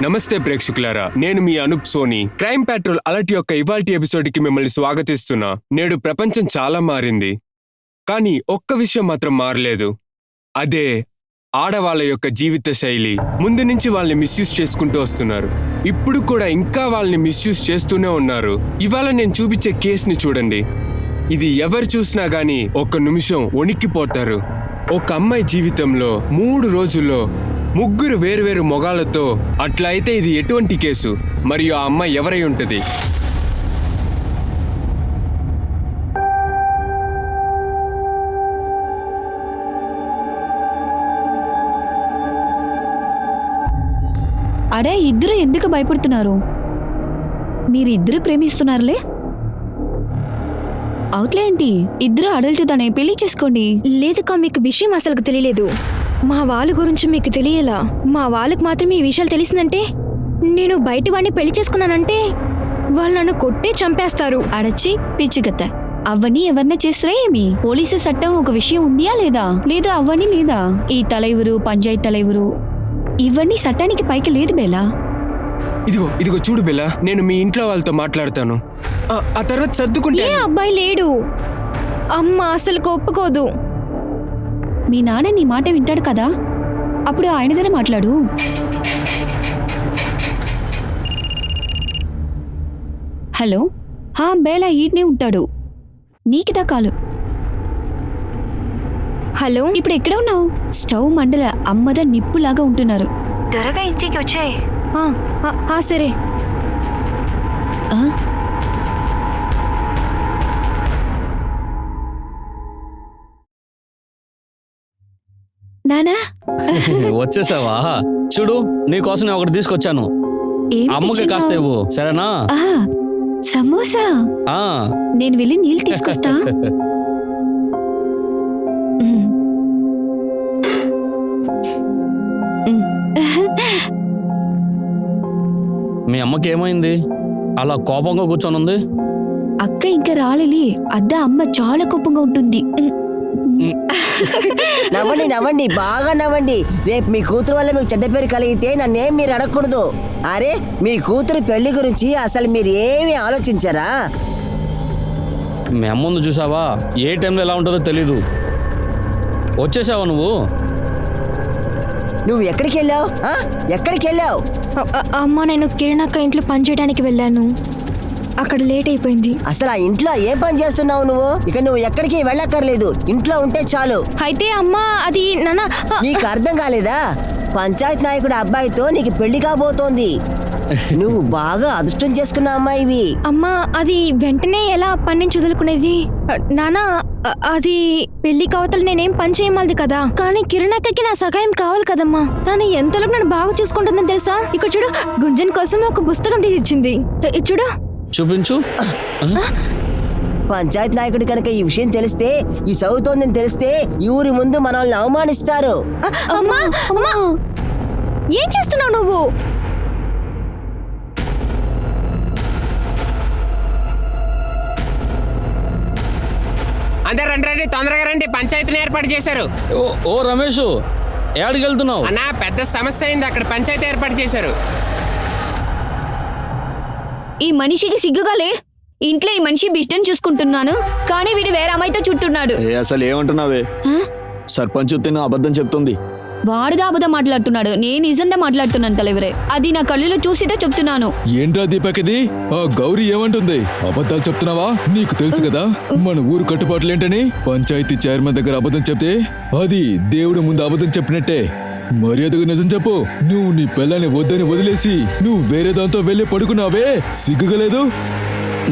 నమస్తే ప్రేక్షకులారా, నేను మీ Anoop Soni. Crime patrol alert యొక్క ఇవాల్టి ఎపిసోడ్కి మిమ్మల్ని స్వాగతిస్తున్నా. నేడు ప్రపంచం చాలా మారింది, కానీ ఒక్క విషయం మాత్రం మారలేదు. అదే ఆడవాళ్ళ యొక్క జీవిత శైలి. ముందు నుంచి వాళ్ళని మిస్యూజ్ చేసుకుంటూ వస్తున్నారు. ఇప్పుడు కూడా ఇంకా వాళ్ళని మిస్యూజ్ చేస్తూనే ఉన్నారు. ఇవాళ నేను చూపించే కేసుని చూడండి. ఇది ఎవరు చూసినా గానీ ఒక్క నిమిషం వణిక్కిపోతారు. ఒక అమ్మాయి జీవితంలో 3 రోజుల్లో 3 వేరువేరు మొగాలతో. అట్లా అయితే ఇది ఎటువంటి కేసు, మరియు ఆ అమ్మాయి ఎవరై ఉంటుంది? అరే, ఇద్దరు ఎందుకు భయపడుతున్నారు? మీరిద్దరు ప్రేమిస్తున్నారులే. అవుట్లే ఏంటి, ఇద్దరు అడల్ట్ దానే పెళ్లి చేసుకోండి. లేదుకా, మీకు విషయం అసలు తెలియలేదు. మా వాళ్ళ గురించి మీకు తెలియలా. మా వాళ్ళకి మాత్రం ఈ విషయాలు తెలిసిందంటే, నేను బయట వాడిని పెళ్లి చేసుకున్నానంటే వాళ్ళు నన్ను కొట్టే చంపేస్తారు. అడచి పిచ్చిగత్త. అవన్నీ ఎవరిన చేస్తారా ఏమి? పోలీసు చట్టం ఒక విషయం ఉందియా లేదా? లేదా అవన్నీ లేదా? ఈ తలైవరు, పంచాయతీ తలైవరు, ఇవన్నీ చట్టానికి పైకి లేదు బేలా. ఇదిగో చూడు బెల్లా, నేను మీ ఇంట్లో వాళ్ళతో మాట్లాడతాను. ఆ తర్వాత సర్దుకుంటే. ఏ అబ్బాయి లేడు. అమ్మ అసలు ఒప్పుకోదు. మీ నాన్న నీ మాట వింటాడు కదా, అప్పుడు ఆయన దగ్గర మాట్లాడు. హలో, బేలా ఈడ్నే ఉంటాడు. నీకిదా కాలు. హలో, ఇప్పుడు ఎక్కడ ఉన్నావు? స్టవ్ మండల అమ్మద నిప్పులాగా ఉంటున్నారు. త్వరగా ఇంటికి వచ్చాయి. సరే. నానా వచ్చేసావా? చూడు, నీకోసం నేను ఒకటి తీసుకొచ్చాను. అమ్మకి కాస్త ఇవ్వు, సరేనా? సమోసా. నేను వెళ్ళి నీళ్ళు తీసుకొస్తా. మీ అమ్మకి ఏమైంది? అలా కోపంగా కూర్చొనుంది. అక్క ఇంకా రాలేలి. అద్దా అమ్మ చాలా కోపంగా ఉంటుంది. నవ్వండి, బాగా నవ్వండి. రేపు మీ కూతురు వల్ల మీకు చెడ్డ పేరు కలిగితే నన్నేం మీరు అడగకూడదు. అరే, మీ కూతురు పెళ్లి గురించి అసలు మీరు ఏమి ఆలోచించారా? మీ అమ్మ ముందు చూసావా? ఏ టైంలో ఎలా ఉంటుందో తెలీదు. వచ్చేసావా నువ్వు? నువ్వు ఎక్కడికి వెళ్ళావు? అమ్మ, నేను కిరణక్క ఇంట్లో పనిచేయడానికి వెళ్ళాను. అక్కడ లేట్ అయిపోయింది. అసలు ఆ ఇంట్లో ఏం పని చేస్తున్నావు నువ్వు? ఇక నువ్వు ఎక్కడికి వెళ్ళక్కర్లేదు, ఇంట్లో ఉంటే చాలు. అయితే అమ్మా, అది నాన్న. నీకు అర్థం కాలేదా? పంచాయత్ నాయకుడు అబ్బాయితో నీకు పెళ్లి కాబోతోంది. నువ్వు బాగా అదృష్టం చేసుకున్న అమ్మాయివి. అమ్మా, అది వెంటనే ఎలా పని నుంచి వదులుకునేది? నానా, అది పెళ్లి కవతలు నేనేం పని చేయమలది కదా. కానీ కిరణక్కకి నా సహాయం కావాలి కదమ్మా. తను ఎంతలోపు నన్ను బాగా చూసుకుంటుందని తెలుసా? ఇక్కడ చూడు, గుంజన్ కోసం ఒక పుస్తకం తీసిచ్చింది. చూడు, చూపించు. పంచాయత్ నాయకుడు కనుక ఈ విషయం తెలిస్తే, ఈ చదువుతోందని తెలిస్తే ఈ ఊరి ముందు మనల్ని అవమానిస్తారు. అమ్మా, ఏం చేస్తున్నావు నువ్వు? అందరు రండి, తొందరగా రండి. పంచాయతీని ఏర్పాటు చేశారు. ఓ రమేష్, ఏడికి వెళ్తున్నావు? అన్నా, పెద్ద సమస్య అయింది. అక్కడ పంచాయతీ ఏర్పాటు చేశారు. ఈ మనిషికి సిగ్గుగాలే. ఇంట్లో ఈ మనిషి బిస్టన్ చూసుకుంటున్నాను, కానీ వీడు వేరే అమ్మాయితో చుట్టున్నాడు. అసలు ఏమంటున్నావే? సర్పంచ్ తిను అబద్ధం చెప్తుంది. వాడుదా అబద్ధం మాట్లాడుతున్నాడు, నేను నిజంగా మాట్లాడుతున్నాను తలెవరే. అది నా కళ్ళులో చూసితే చెప్తున్నాను. ఏంట్రా దీపక్ ఇది? ఆ గౌరీ ఏమంటుంది? అబద్ధాలు చెప్తున్నావా? నీకు తెలుసు కదా మన ఊరు కట్టుబాట్లేంటని. పంచాయతీ చైర్మన్ దగ్గర అబద్ధం చెప్తే అది దేవుడి ముందు అబద్ధం చెప్పినట్టే. మర్యాదగా నిజం చెప్పు. నువ్వు నీ పిల్లని వద్దని వదిలేసి నువ్వు వేరే దాంతో వెళ్ళి పడుకున్నావే, సిగ్గుగలేదు?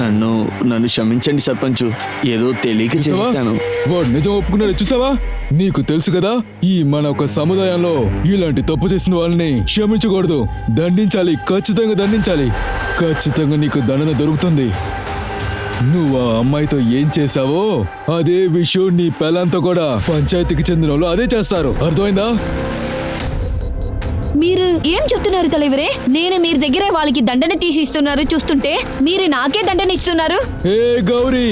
నన్ను క్షమించండి సర్పంచ్, ఏదో తెలియక చేశాను. వాడు నిజం ఒప్పుకున్నాడు, చూసావా? నీకు తెలుసు కదా, ఈ మన ఒక సముదాయంలో ఇలాంటి తప్పు చేసిన వాళ్ళని క్షమించకూడదు, దండించాలి, ఖచ్చితంగా దండించాలి. ఖచ్చితంగా నీకు దండన దొరుకుతుంది. నువ్వు ఆ అమ్మాయితో ఏం చేశావో అదే విషయం నీ పిల్లంతో కూడా పంచాయతీకి చెందిన వాళ్ళు అదే చేస్తారు. అర్థమైందా? మీరు ఏం చెప్తున్నారు తలైవరే? నేను మీరు దగ్గర వాళ్ళకి దండన తీసి ఇస్తున్నారు చూస్తుంటే మీరు నాకే దండన ఇస్తున్నారు. ఏ గౌరీ,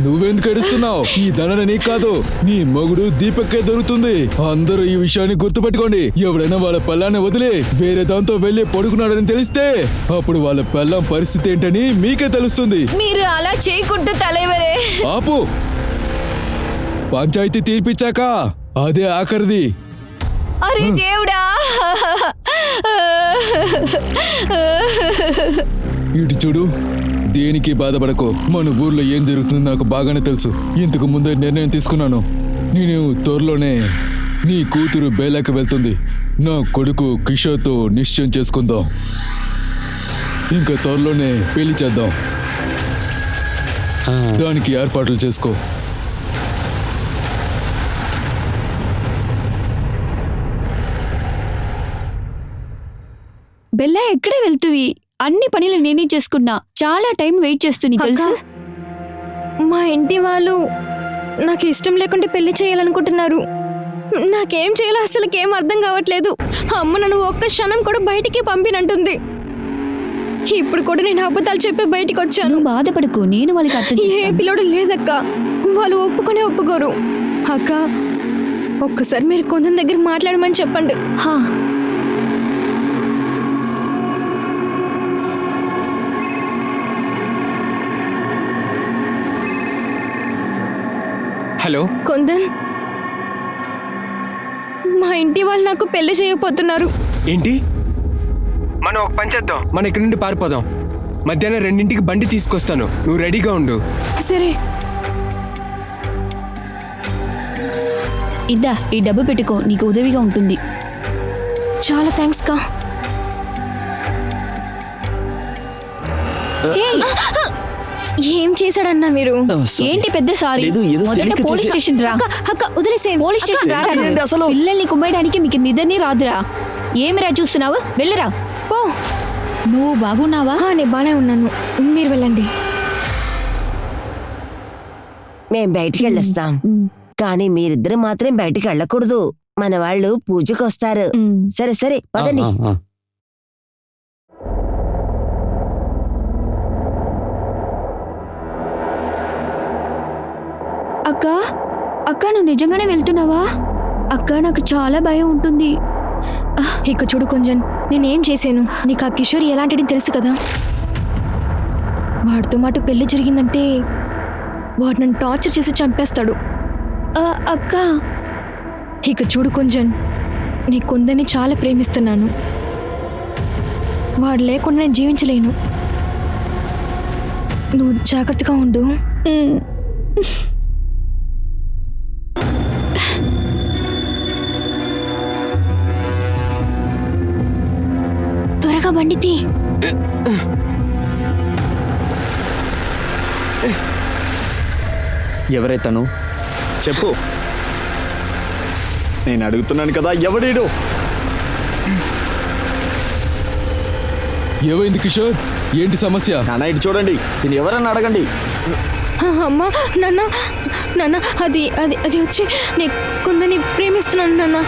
నువ్వెందుకు ఏడుస్తున్నావు? ఈ దండన నీకు కాదు, నీ మొగుడు దీపక్కే దొరుకుతుంది. అందరూ ఈ విషయాన్ని గుర్తుపెట్టుకోండి. ఎవడైనా వాళ్ళ పెళ్ళాన్ని వదిలి వేరే దాంతో వెళ్లి పడుకున్నాడని తెలిస్తే అప్పుడు వాళ్ళ పెళ్ళాం పరిస్థితి ఏంటని మీకే తెలుస్తుంది. మీరు అలా చేయకూడదు తలైవరే. ఆపు. పంచాయతీ తీర్పిచ్చాక అదే ఆఖరిది. అరే దేవుడా! ఇటు చూడు, దేనికి బాధపడకు. మన ఊర్లో ఏం జరుగుతుందో నాకు బాగానే తెలుసు. ఇంతకు ముందే నిర్ణయం తీసుకున్నాను. నేను త్వరలోనే నీ కూతురు బేలాకి వెళ్తుంది. నా కొడుకు కిషోర్తో నిశ్చయం చేసుకుందాం. ఇంకా త్వరలోనే పెళ్లి చేద్దాం. దానికి ఏర్పాట్లు చేసుకో. బెల్లా ఎక్కడే వెళ్తువి? అన్ని పనులు నేనే చేసుకున్నా. చాలా టైం వెయిట్ చేస్తుంది తెలుసు. మా ఇంటి వాళ్ళు నాకు ఇష్టం లేకుండా పెళ్లి చేయాలనుకుంటున్నారు. నాకేం చేయాలో అసలుకేం అర్థం కావట్లేదు. అమ్మ నన్ను ఒక్క క్షణం కూడా బయటికి పంపినంటుంది. ఇప్పుడు కూడా నేను అబద్ధాలు చెప్పి బయటికి వచ్చాను. నువ్వు బాధపడకు, నేను వాళ్ళకి అర్థం ఏ చేస్తాను. పిల్లోడు లేదక్క, వాళ్ళు ఒప్పుకోరు. అక్క, ఒక్కసారి మీరు కొందరి దగ్గర మాట్లాడమని చెప్పండి. హా, హలో, కొందన్, మా ఇంటి వాళ్ళు నాకు పెళ్లి చేయబోతున్నారు. ఏంటి? మనం ఒక పని చేద్దాం, మన ఇక్కడి నుండి పారిపోదాం. మధ్యాహ్నం 2ంటికి బండి తీసుకొస్తాను, నువ్వు రెడీగా ఉండు. సరే. ఇద్దా, ఈ డబ్బు పెట్టుకో, నీకు ఉదవిగా ఉంటుంది. చాలా థ్యాంక్స్ కా. ఏయ్, ఏం చేశాడన్నా మీరు? ఏంటి పెద్ద సారీ? లేదు, ఏదో మొదట తెలియక పోలీస్ చేశా. స్టేషన్ రా. అక్క వదిలేసేయండి. పోలీస్ స్టేషన్ రారా. ఏంటి అసలు? పిల్లల్ని కుమ్మేయడానికి మీకు నిద్రనే రాదురా. ఏమిరా చూస్తున్నావు? వెళ్ళరా. పో. నువ్వు బాగున్నావా? నేను బానే ఉన్నాను, మీరు వెళ్ళండి. మేం బయటికి వెళ్ళొస్తాం, కానీ మీరిద్దరు మాత్రం బయటికి వెళ్ళకూడదు. మన వాళ్ళు పూజకు వస్తారు. సరే సరే పదండి. అక్క, అక్క నువ్వు నిజంగానే వెళ్తున్నావా? అక్క, నాకు చాలా భయం ఉంటుంది. ఇక చూడు కొంచెం, నేనేం చేశాను? నీకు ఆ కిషోర్ ఎలాంటిది తెలుసు కదా. వాడితో మాట పెళ్లి జరిగిందంటే వాడు నన్ను టార్చర్ చేసి చంపేస్తాడు. అక్క, ఇక చూడు కొంచెం, నీ కొందని చాలా ప్రేమిస్తున్నాను. వాడు లేకుండా నేను జీవించలేను. నువ్వు జాగ్రత్తగా ఉండు. త్వరగా బండి తీ. ఎవరే తను? చెప్పు. నేను అడుగుతున్నాను కదా, ఎవడీడు? ఏమైంది కిషోర్? ఏంటి సమస్య? నాన్న ఇటు చూడండి, నేను ఎవరన్నా అడగండి. అమ్మా, నాన్న అది అది అది వచ్చి నీ కొందని ప్రేమిస్తున్నాను నాన్న.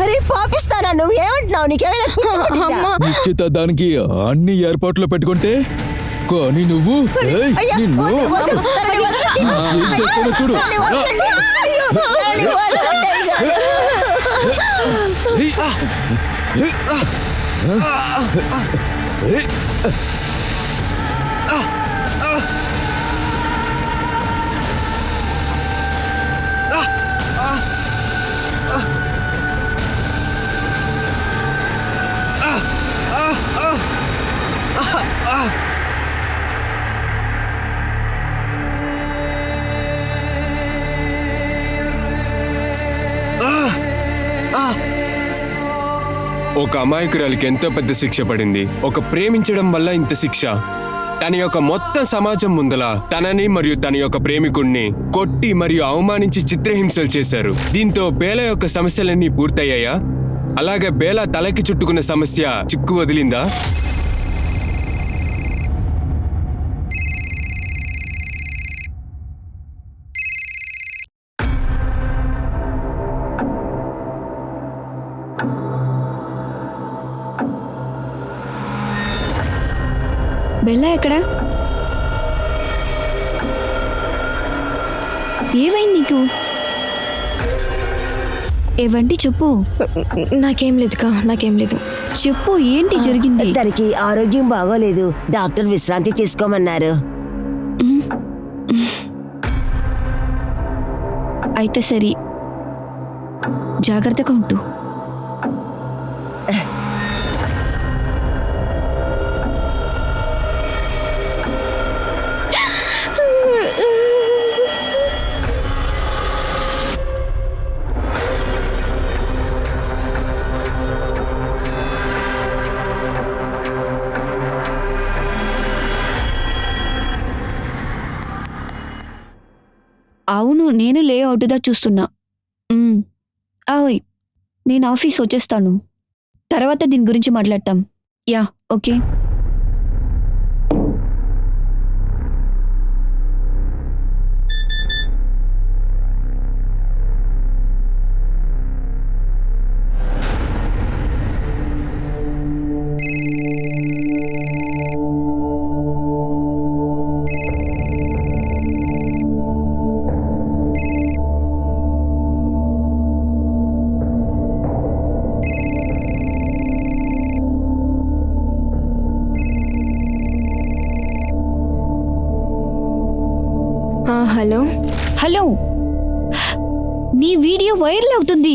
అరే పాపిస్తానా, నువ్వు ఏమంటున్నావు? నీకేమైనా పిచ్చి పట్టిందా? అమ్మా, నిశ్చితార్థానికి అన్ని ఏర్పాట్లు పెట్టుకుంటే కానీ నువ్వు ఏయ్, అయ్యా, నిన్ను వద్దు, వద్దు, తనని వదలండి. ఏం చేస్తానో చూడు. తనని వదలండి. అయ్యో, తనని వదలండి, అయ్యా. ఒక అమాయకురాలికి ఎంతో పెద్ద శిక్ష పడింది. ఒక ప్రేమించడం వల్ల ఇంత శిక్ష. తన యొక్క మొత్తం సమాజం ముందల తనని మరియు తన యొక్క ప్రేమికుణ్ణి కొట్టి మరియు అవమానించి చిత్రహింసలు చేశారు. దీంతో బేల యొక్క సమస్యలన్నీ పూర్తయ్యాయా? అలాగే బేల తలకి చుట్టుకున్న సమస్య చిక్కు వదిలిందా? బెల్లా ఎక్కడా? ఏమైంది నీకు? ఏవంటి చెప్పు నాకేం లేదుకా, నాకేం లేదు. చెప్పు ఏంటి జరిగింది? తనకి ఆరోగ్యం బాగోలేదు, డాక్టర్ విశ్రాంతి తీసుకోమన్నారు. అయితే సరి, జాగ్రత్తగా ఉంటూ. అవును, నేను లేఅవుట్దా చూస్తున్నా. ఓయ్, నేను ఆఫీస్ వచ్చేస్తాను, తర్వాత దీని గురించి మాట్లాడతాం. Yeah, okay. హలో హలో, నీ వీడియో వైరల్ అవుతుంది.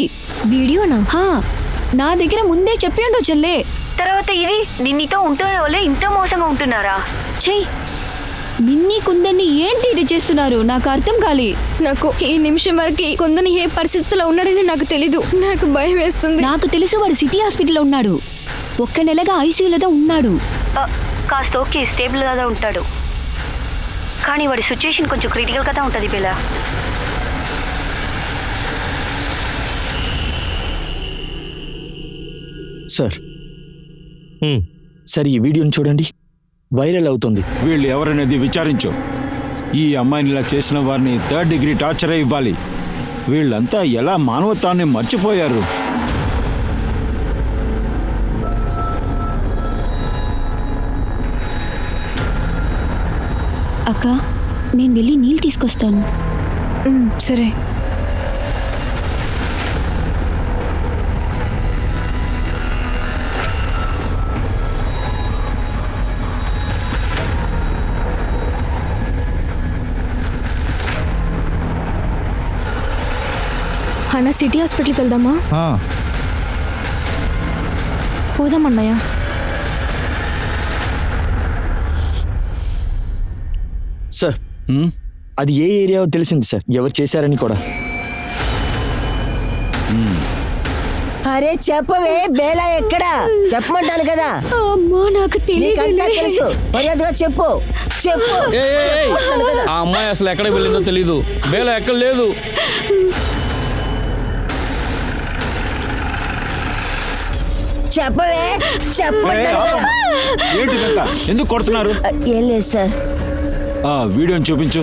వీడియోనా? హా, నా దగ్గర ముందే చెప్పాడు చెల్లే. తర్వాత ఇది నిన్నీతో ఉంటున్న వాళ్ళే ఇంత మోసంగా ఉంటున్నారా? చెయ్యి, నిన్ని కుందన్ని ఏంటి ఇది చేస్తున్నారు? నాకు అర్థం కాలే. నాకు ఈ నిమిషం వరకు కొందని ఏ పరిస్థితిలో ఉన్నాడని నాకు తెలీదు. నాకు భయం వేస్తుంది. నాకు తెలుసు, వాడు సిటీ హాస్పిటల్లో ఉన్నాడు. 1 నెలగా ఐసీయూలో ఉన్నాడు. కాస్త ఓకే, స్టేబుల్ గా ఉంటాడు. కానీ వాడి సిచ్యుయేషన్ కొంచెం క్రిటికల్ గా ఉంటుంది బెలా. సార్ సార్, ఈ వీడియోని చూడండి, వైరల్ అవుతుంది. వీళ్ళు ఎవరనేది విచారించు. ఈ అమ్మాయిని ఇలా చేసిన వారిని 3rd డిగ్రీ టార్చరే ఇవ్వాలి. వీళ్ళంతా ఎలా మానవత్వాన్ని మర్చిపోయారు. అక్క, నేను వెళ్ళి నీళ్ళు తీసుకొస్తాను. సరే. అన్న, సిటీ హాస్పిటల్కి వెళ్దామా? పోదామన్నయ్య. సార్, అది ఏ ఏరియా తెలిసింది సార్, ఎవరు చేశారని కూడా. అరే చెప్పవే, బేలా ఎక్కడా? చెప్పమంటాను కదా. అమ్మా, నాకు నీకంతా తెలుసు, మర్యాదగా చెప్పు. చెప్పు, చెప్పమంటాను కదా. ఆ అమ్మాయి అసలు ఎక్కడికి వెళ్ళిందో తెలీదు. బేలా ఎక్కడ లేదు. చెప్పవే, చెప్పమంటాను కదా. ఏంటిదంతా? ఎందుకు కొడుతున్నారు? ఏం లేదు సార్. ఆ వీడియోని చూపించు.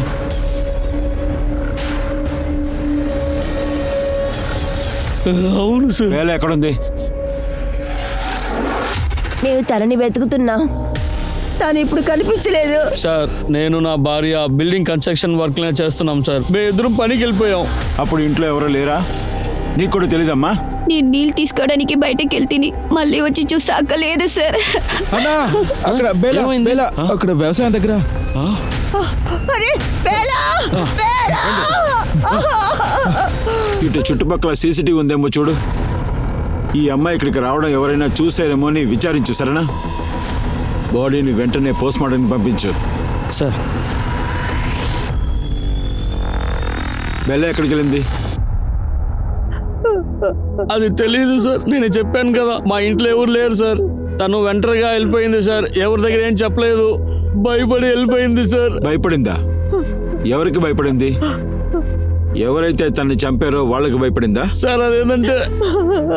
అవును సార్. వేళ ఎక్కడుంది? మేము తనని వెతుకుతున్నాం, తను ఇప్పుడు కనిపించలేదు. సార్, నేను నా భార్య బిల్డింగ్ కన్స్ట్రక్షన్ వర్క్లనే చేస్తున్నాం సార్. మేము ఇద్దరం పనికి వెళ్ళిపోయాం. అప్పుడు ఇంట్లో ఎవరో లేరా? నీకు కూడా తెలీదమ్మా? నేను నీళ్ళు తీసుకోవడానికి బయటకు వెళ్తీని, మళ్ళీ వచ్చి చూసాక లేదు సార్. అన్నా, అక్కడ బేలా, ఏమైంది? బేలా, అక్కడ వ్యవసాయం దగ్గర. అరే బేలా, బేలా! ఇటు చుట్టుపక్కల సీసీటీవీ ఉందేమో చూడు. ఈ అమ్మాయి ఇక్కడికి రావడం ఎవరైనా చూసారేమో అని విచారించు, సరేనా? బాడీని వెంటనే పోస్ట్మార్టంకి పంపించు. సార్, బెల్ల ఎక్కడికి వెళ్ళింది? అది తెలియదు సార్. నేను చెప్పాను కదా, మా ఇంట్లో ఎవరు లేరు సార్. తను ఒంటరిగా వెళ్ళిపోయింది సార్. ఎవరి దగ్గర ఏం చెప్పలేదు, భయపడి వెళ్ళిపోయింది సార్. భయపడిందా? ఎవరికి భయపడింది? ఎవరైతే తనని చంపారో వాళ్ళకి భయపడిందా? సార్, అదేంటంటే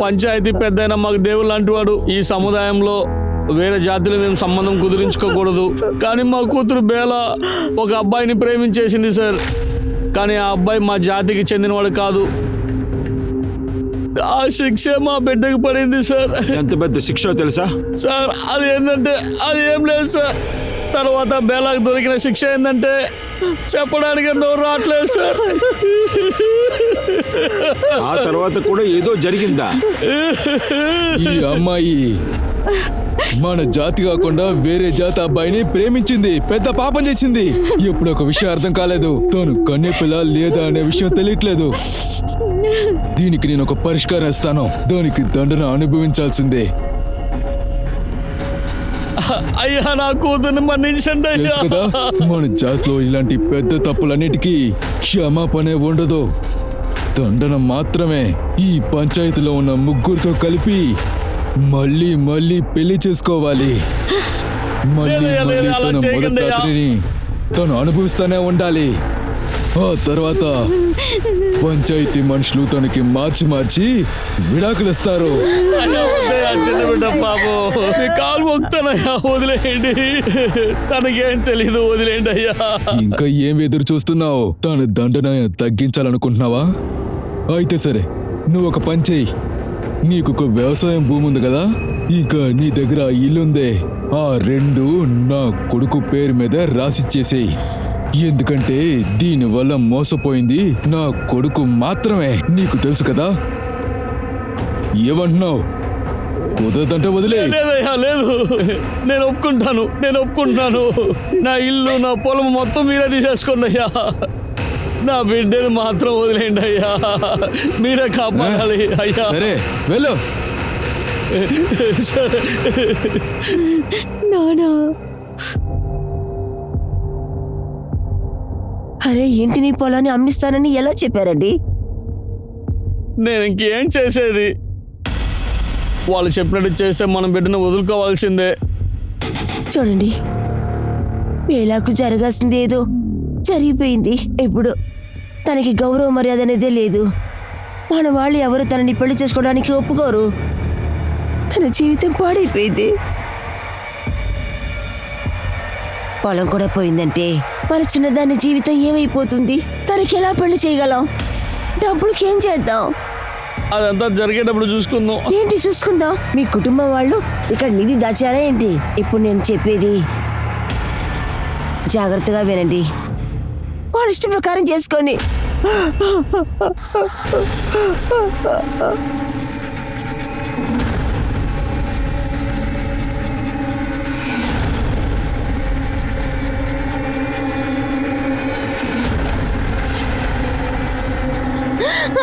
పంచాయతీ పెద్దయినా మాకు దేవుడు లాంటి వాడు. ఈ సముదాయంలో వేరే జాతిలో మేము సంబంధం కుదిరించుకోకూడదు. కానీ మా కూతురు బేల ఒక అబ్బాయిని ప్రేమించేసింది సార్. కానీ ఆ అబ్బాయి మా జాతికి చెందినవాడు కాదు. ఆ శిక్ష మా బిడ్డకు పడింది సార్. ఎంత పెద్ద శిక్ష తెలుసా? సార్, అది ఏంటంటే అది ఏం లేదు సార్. తర్వాత బేలాకు దొరికిన శిక్ష ఏంటంటే చెప్పడానికి నోరు రావట్లేదు సార్. ఆ తర్వాత కూడా ఏదో జరిగిందా? ఈ అమ్మాయి మన జాతి కాకుండా వేరే జాతి అబ్బాయిని ప్రేమించింది, పెద్ద పాపం చేసింది. ఎప్పుడు ఒక విషయం అర్థం కాలేదు, తను కన్య పిల్ల లేదా అనే విషయం తెలియట్లేదు. దీనికి నేను ఒక పరిష్కారం ఇస్తాను, దానికి దండన అనుభవించాల్సిందే. అయ్యా నా కూతుర్ని మన్నించండి అయ్యా. తెలుసు కదా, మన జాతిలో ఇలాంటి పెద్ద తప్పులన్నిటికీ క్షమాపణే ఉండదు, దండన మాత్రమే. ఈ పంచాయతీలో ఉన్న ముగ్గురితో కలిపి మళ్ళీ మళ్ళీ పెళ్లి చేసుకోవాలి. మళ్ళీ లేదు, మళ్ళీ లేదు, అలా తన చేయకండి మొదటి అయ్యా. రాత్రిని తను అనుభవిస్తూనే ఉండాలి. ఆ తర్వాత పంచాయతీ మనుషులు తనకి మార్చి మార్చి విడాకులు ఇస్తారు. అయ్యా వద్దయ్యా, చిన్న బిడ్డ పాపం, మీ కాలు మొక్కుతానయ్యా, వదిలేయండి. తనకేం తెలీదు, వదిలేయండి అయ్యా. ఇంకా ఏం ఎదురు చూస్తున్నావు? తన దండన తగ్గించాలనుకుంటున్నావా? అయితే సరే, నువ్వు ఒక పని చెయ్యి. నీకు ఒక వ్యవసాయం భూమి ఉంది కదా, ఇంకా నీ దగ్గర ఇల్లుందే, ఆ 2 నా కొడుకు పేరు మీద రాసిచ్చేసేయి. ఎందుకంటే దీనివల్ల మోసపోయింది నా కొడుకు మాత్రమే. నీకు తెలుసు కదా. ఏమంటున్నావు? కుదరదంటే వదిలే. లేదయ్యా, లేదు, నేను ఒప్పుకుంటాను. నా ఇల్లు, నా పొలం మొత్తం మీరే తీసేసుకోండి అయ్యా. నా బిడ్డను మాత్రం వదిలేయండి అయ్యా, మీరే కాపాడాలి అయ్యా. సరే వెళ్ళు. సరే. నానా అరే ఇంటిని పొలాన్ని అమ్మిస్తానని ఎలా చెప్పారండి? నేను ఇంకేం చేసేది? వాళ్ళు చెప్పినట్టు చేస్తే మన బిడ్డను వదులుకోవాల్సిందే. చూడండి, వేలాకు జరగాల్సింది ఏదో జరిగిపోయింది. ఇప్పుడు తనకి గౌరవ మర్యాద అనేదే లేదు. మన వాళ్ళు ఎవరు తనని పెళ్లి చేసుకోవడానికి ఒప్పుకోరు. తన జీవితం పాడైపోయింది. పొలం కూడా పోయిందంటే మన చిన్నదాని జీవితం ఏమైపోతుంది? తనకి ఎలా పెళ్లి చేయగలం? డబ్బులకి ఏం చేద్దాం? అదంతా జరిగేటప్పుడు చూసుకుందాం. ఏంటి చూసుకుందాం? మీ కుటుంబం వాళ్ళు ఇక్కడ నిధి దాచారా ఏంటి? ఇప్పుడు నేను చెప్పేది జాగ్రత్తగా వినండి. వాళ్ళ ఇష్టం ప్రకారం చేసుకోండి.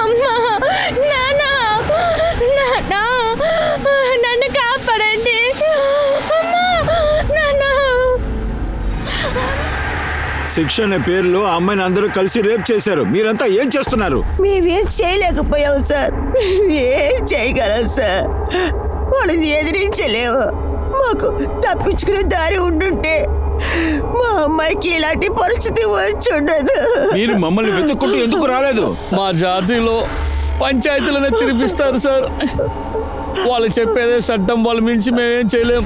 అమ్మా, నానా, నానా, నన్ను కాపాడండి. అమ్మా, నానా. శిక్ష అనే పేరులో ఆ అమ్మాయిని అందరూ కలిసి రేప్ చేశారు. మీరంతా ఏం చేస్తున్నారు? మేమేం చేయలేకపోయాం సార్. ఏం చేయగలం సార్? వాళ్ళని ఎదిరించలేవు. మాకు తప్పించుకునే దారి ఉండుంటే మా అమ్మాయికి ఇలాంటి పరిస్థితి వచ్చి ఉండదు. మీరు మమ్మల్ని వెతుక్కుంటూ ఎందుకు రాలేదు? మా జాతిలో పంచాయతీలనే తిరిపిస్తారు సార్. వాళ్ళు చెప్పేదే చట్టం, వాళ్ళు మించి మేమేం చేయలేం.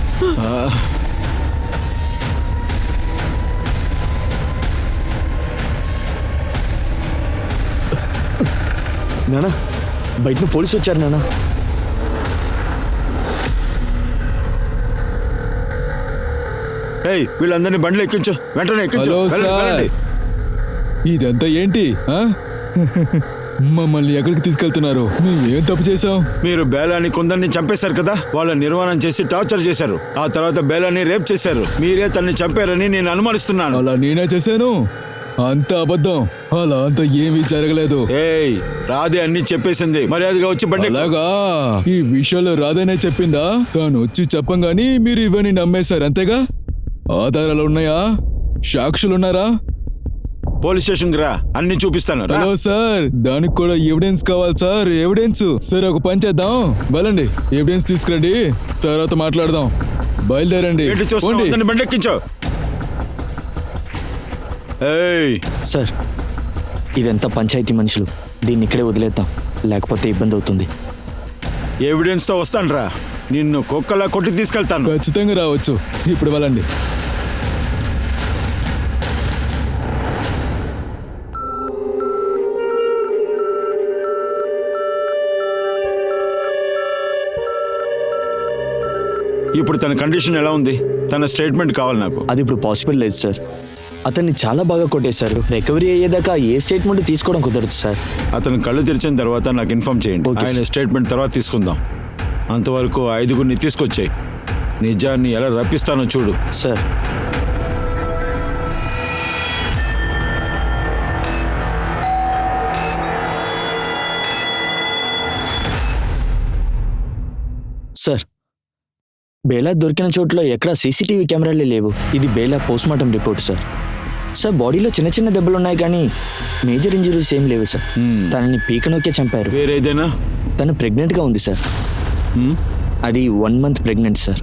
నానా, బయట పోలీసు వచ్చారు నానా. ఏయ్, వీళ్ళందరినీ బండ్లు ఎక్కించు, వెంటనే ఎక్కించు. హలో వెళ్ళండి, సార్, వెళ్ళండి. ఇదంతా ఏంటి? ఆ? మమ్మల్ని ఎక్కడికి తీసుకెళ్తున్నారు? మేము ఏం తప్పు చేసాం? మీరు బేలాని కొందరిని చంపేశారు కదా, వాళ్ళ నిర్వాణం చేసి టార్చర్ చేశారు. ఆ తర్వాత బేలాని రేప్ చేశారు. మీరే తనని చంపారని నేను అనుమానిస్తున్నాను. అలా నేనే చేశాను. అంత అబద్ధం. అలా అంత ఏమీ జరగలేదు. ఏయ్, రాధే అన్ని చెప్పేసింది. మర్యాదగా వచ్చి బండి ఎక్కు. అలాగా? ఈ విషయంలో రాధేనే చెప్పిందా? తాను వచ్చి చెప్పంగాని మీరు ఇవన్నీ నమ్మేశారు, అంతేగా? ఆధారాలు ఉన్నాయా? సాక్షులున్నారా? పోలీస్ స్టేషన్ రా, అన్ని చూపిస్తాను. రా. హలో సార్, దానికి కూడా ఎవిడెన్స్ కావాలి సార్. ఎవిడెన్స్? సరే, ఒక పని చేద్దాం, వెళ్ళండి, ఎవిడెన్స్ తీసుకురండి, తర్వాత మాట్లాడదాం. బయలుదేరండి. ఏంటి చూస్తున్నావు? పోండి. అందరిని బండి ఎక్కించు. ఏయ్, సార్, ఇదంతా పంచాయతీ మనుషులు. దీన్ని ఇక్కడే వదిలేద్దాం, లేకపోతే ఇబ్బంది అవుతుంది. ఎవిడెన్స్ తో వస్తాను రా. నిన్ను కుక్కలా కొట్టి తీసుకెళ్తాను. ఖచ్చితంగా రావచ్చు. ఇప్పుడు వెళ్ళండి. ఇప్పుడు తన కండిషన్ ఎలా ఉంది? తన స్టేట్మెంట్ కావాలి నాకు. అది ఇప్పుడు పాసిబుల్ లేదు సార్. అతన్ని చాలా బాగా కొట్టేశారు. రికవరీ అయ్యేదాకా ఏ స్టేట్మెంట్ తీసుకోవడం కుదరదు సార్. అతను కళ్ళు తెరిచిన తర్వాత నాకు ఇన్ఫార్మ్ చేయండి. ఓకే ఆయన స్టేట్మెంట్ తర్వాత తీసుకుందాం. అంతవరకు 5గురిని తీసుకొచ్చాయి. నిజాన్ని ఎలా రప్పిస్తానో చూడు. సార్. సార్, బేలా దొరికిన చోట్ల ఎక్కడ సీసీటీవీ కెమెరాలే లేవు. ఇది Bela postmortem report sir. Sir, బాడీలో చిన్న చిన్న దెబ్బలు ఉన్నాయి కానీ మేజర్ ఇంజరీస్ ఏం లేవు సార్. తనని పీకనొక్కే చంపారు. వేరేదైనా? తను ప్రెగ్నెంట్గా ఉంది సార్. అది 1 month ప్రెగ్నెంట్ సార్.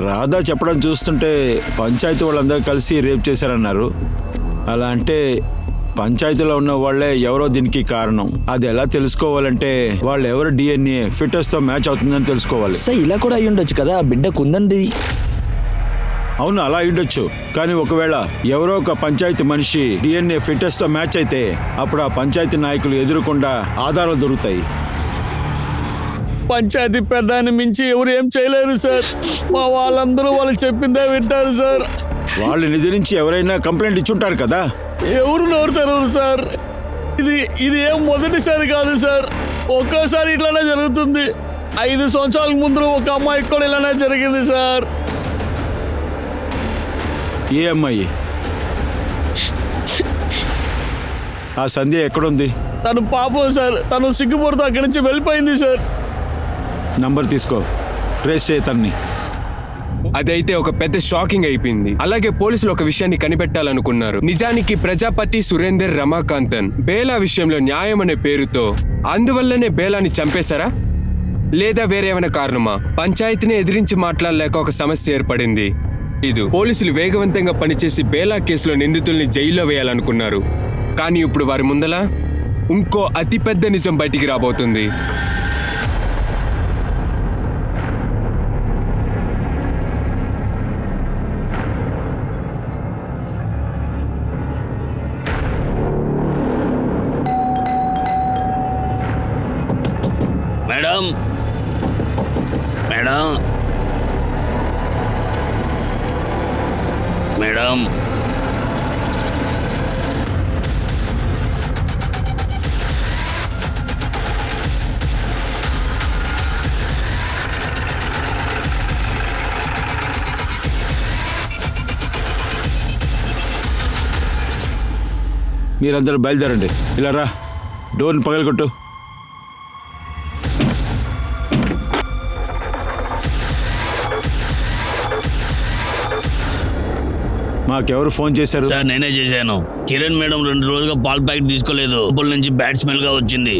రాధా చెప్పడం చూస్తుంటే పంచాయతీ వాళ్ళందరూ కలిసి రేప్ చేశారన్నారు. అలా అంటే పంచాయతీలో ఉన్న వాళ్ళే ఎవరో దీనికి కారణం. అది ఎలా తెలుసుకోవాలంటే వాళ్ళు ఎవరు DNA ఫిట్నెస్తో మ్యాచ్ అవుతుందని తెలుసుకోవాలి. సార్, ఇలా కూడా అయ్యి ఉండొచ్చు కదా, ఆ బిడ్డ కుందంది. అవును, అలా ఉండొచ్చు. కానీ ఒకవేళ ఎవరో ఒక పంచాయతీ మనిషి DNA ఫిట్నెస్తో మ్యాచ్ అయితే అప్పుడు ఆ పంచాయతీ నాయకులు ఎదురకుండా ఆధారాలు దొరుకుతాయి. పంచాయతీ పెద్దాన్ని మించి ఎవరు ఏం చేయలేరు సార్. మా వాళ్ళందరూ వాళ్ళు చెప్పిందే వింటారు సార్. వాళ్ళు నిధి నుంచి ఎవరైనా కంప్లైంట్ ఇచ్చుంటారు కదా. ఎవరు నోరుతారు సార్? ఇది ఏం మొదటిసారి కాదు సార్. ఒక్కోసారి ఇట్లానే జరుగుతుంది. 5 సంవత్సరాల ముందు ఒక అమ్మాయికి కూడా ఇలానే జరిగింది సార్. ఏ అమ్మాయి? ఆ సంధ్య ఎక్కడుంది? తను పాపం సార్. తను సిగ్గుపడుతూ అక్కడి నుంచి వెళ్ళిపోయింది సార్. నంబర్ తీసుకో, ట్రేస్ చేయి తన్ని. అదైతే ఒక పెద్ద షాకింగ్ అయిపోయింది. అలాగే పోలీసులు ఒక విషయాన్ని కనిపెట్టాలనుకున్నారు. నిజానికి ప్రజాపతి సురేందర్ రమాకాంతన్ బేలా విషయంలో న్యాయం అనే పేరుతో అందువల్లనే బేలాని చంపేశారా లేదా వేరేమైనా కారణమా? పంచాయతీని ఎదిరించి మాట్లాడలేక ఒక సమస్య ఏర్పడింది. పోలీసులు వేగవంతంగా పనిచేసి బేలా కేసులో నిందితుల్ని జైల్లో వేయాలనుకున్నారు. కానీ ఇప్పుడు వారి ముందల ఇంకో అతిపెద్ద నిజం బయటికి రాబోతుంది. మేడం, మేడం, మేడం, మీరందరూ బయలుదేరండి. ఇలా రా, డోర్ని పగలగొట్టు. మాకెవరు ఫోన్ చేశారు? సార్, నేనే చేశాను. కిరణ్ మేడం 2 రోజులుగా పాల ప్యాకెట్ తీసుకోలేదు. లోపల నుంచి బ్యాడ్ స్మెల్ గా వచ్చింది.